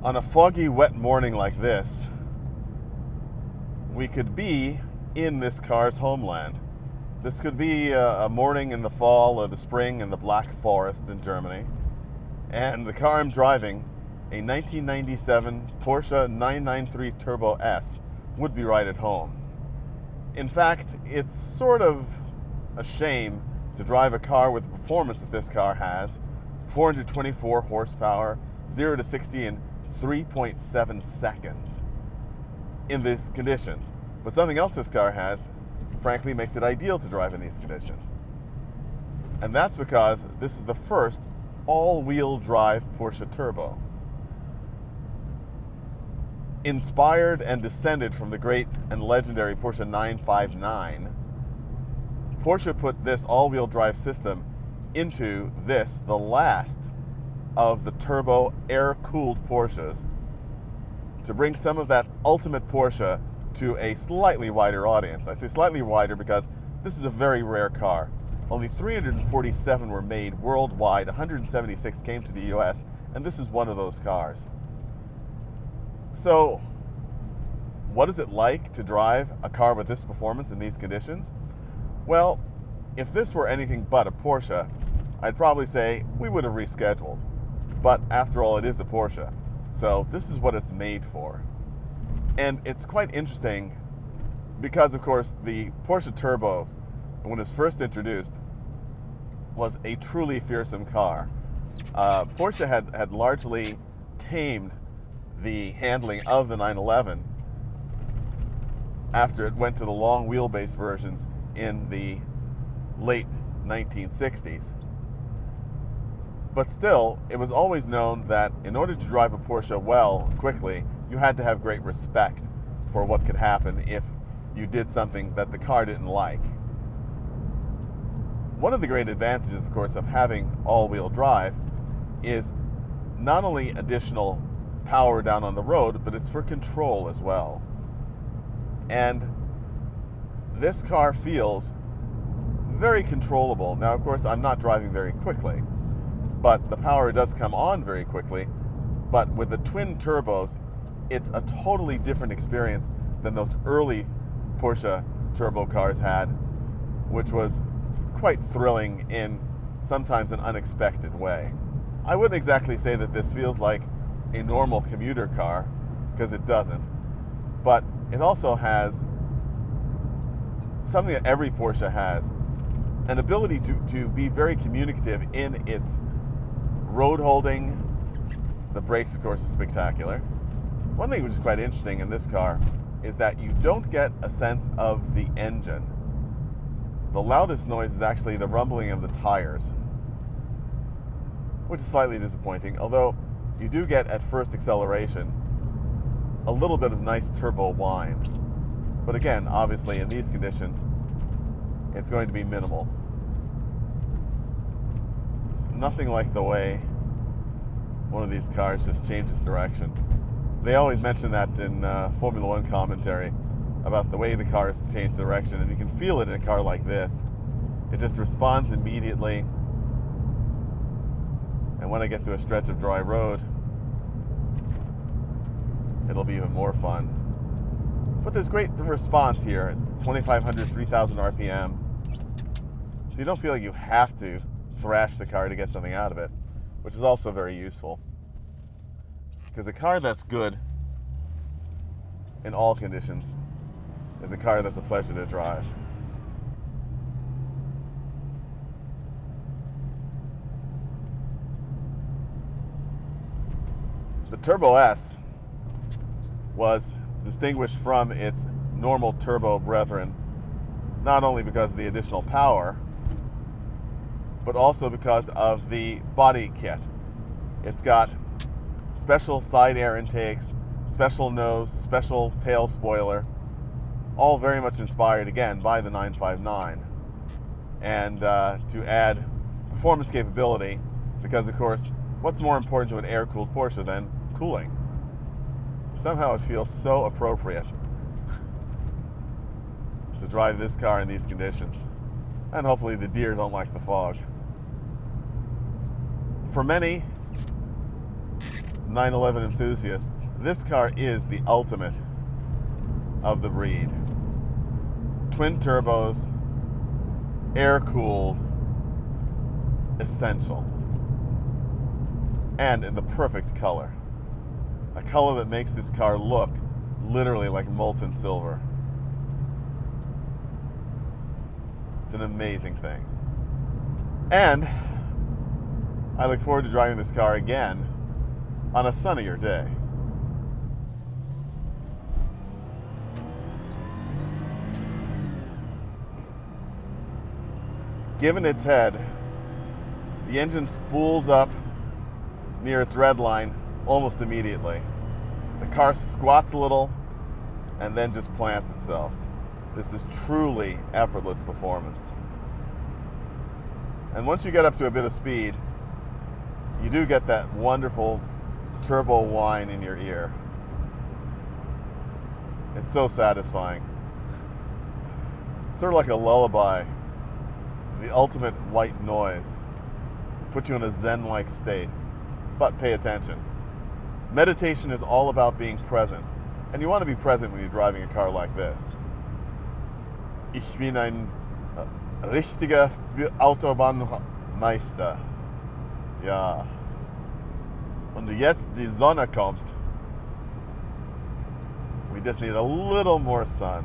On a foggy, wet morning like this, we could be in this car's homeland. This could be a morning in the fall or the spring in the Black Forest in Germany. And the car I'm driving, a 1997 Porsche 993 Turbo S, would be right at home. In fact, it's sort of a shame to drive a car with the performance that this car has, 424 horsepower, 0 to 60 in 3.7 seconds in these conditions. But something else this car has, frankly, makes it ideal to drive in these conditions. And that's because this is the first all-wheel drive Porsche Turbo. Inspired and descended from the great and legendary Porsche 959, Porsche put this all-wheel drive system into this, the last of the turbo air-cooled Porsches, to bring some of that ultimate Porsche to a slightly wider audience. I say slightly wider because this is a very rare car. Only 347 were made worldwide, 176 came to the US, and this is one of those cars. So, what is it like to drive a car with this performance in these conditions? Well, if this were anything but a Porsche, I'd probably say we would have rescheduled. But after all, it is a Porsche. So this is what it's made for. And it's quite interesting because, of course, the Porsche Turbo, when it was first introduced, was a truly fearsome car. Porsche had largely tamed the handling of the 911 after it went to the long wheelbase versions in the late 1960s. But still, it was always known that in order to drive a Porsche well, quickly, you had to have great respect for what could happen if you did something that the car didn't like. One of the great advantages, of course, of having all-wheel drive is not only additional power down on the road, but it's for control as well. And this car feels very controllable. Now, of course, I'm not driving very quickly, but the power does come on very quickly. But with the twin turbos, it's a totally different experience than those early Porsche turbo cars had, which was quite thrilling in sometimes an unexpected way. I wouldn't exactly say that this feels like a normal commuter car, because it doesn't, but it also has something that every Porsche has, an ability to be very communicative in its road holding. The brakes, of course, are spectacular. One thing which is quite interesting in this car is that you don't get a sense of the engine. The loudest noise is actually the rumbling of the tires, which is slightly disappointing, although you do get, at first acceleration, a little bit of nice turbo whine. But again, obviously, in these conditions, it's going to be minimal. Nothing like the way one of these cars just changes direction. They always mention that in Formula One commentary about the way the cars change direction, and you can feel it in a car like this. It just responds immediately. And when I get to a stretch of dry road, it'll be even more fun. But there's great response here at 2,500, 3,000 RPM. So you don't feel like you have to thrash the car to get something out of it, which is also very useful. Because a car that's good in all conditions is a car that's a pleasure to drive. The Turbo S was distinguished from its normal turbo brethren, not only because of the additional power, but also because of the body kit. It's got special side air intakes, special nose, special tail spoiler, all very much inspired, again, by the 959. And to add performance capability, because, of course, what's more important to an air-cooled Porsche than cooling? Somehow it feels so appropriate to drive this car in these conditions. And hopefully the deer don't like the fog. For many, 911 enthusiasts, this car is the ultimate of the breed. Twin turbos, air-cooled, essential, and in the perfect color. A color that makes this car look literally like molten silver. It's an amazing thing. And I look forward to driving this car again on a sunnier day. Given its head, the engine spools up near its red line almost immediately. The car squats a little and then just plants itself. This is truly effortless performance. And once you get up to a bit of speed, you do get that wonderful turbo whine in your ear. It's so satisfying. Sort of like a lullaby. The ultimate white noise. Put you in a zen-like state. But pay attention. Meditation is all about being present. And you want to be present when you're driving a car like this. Ich bin ein richtiger Autobahnmeister. Ja. Und jetzt die Sonne kommt. We just need a little more sun.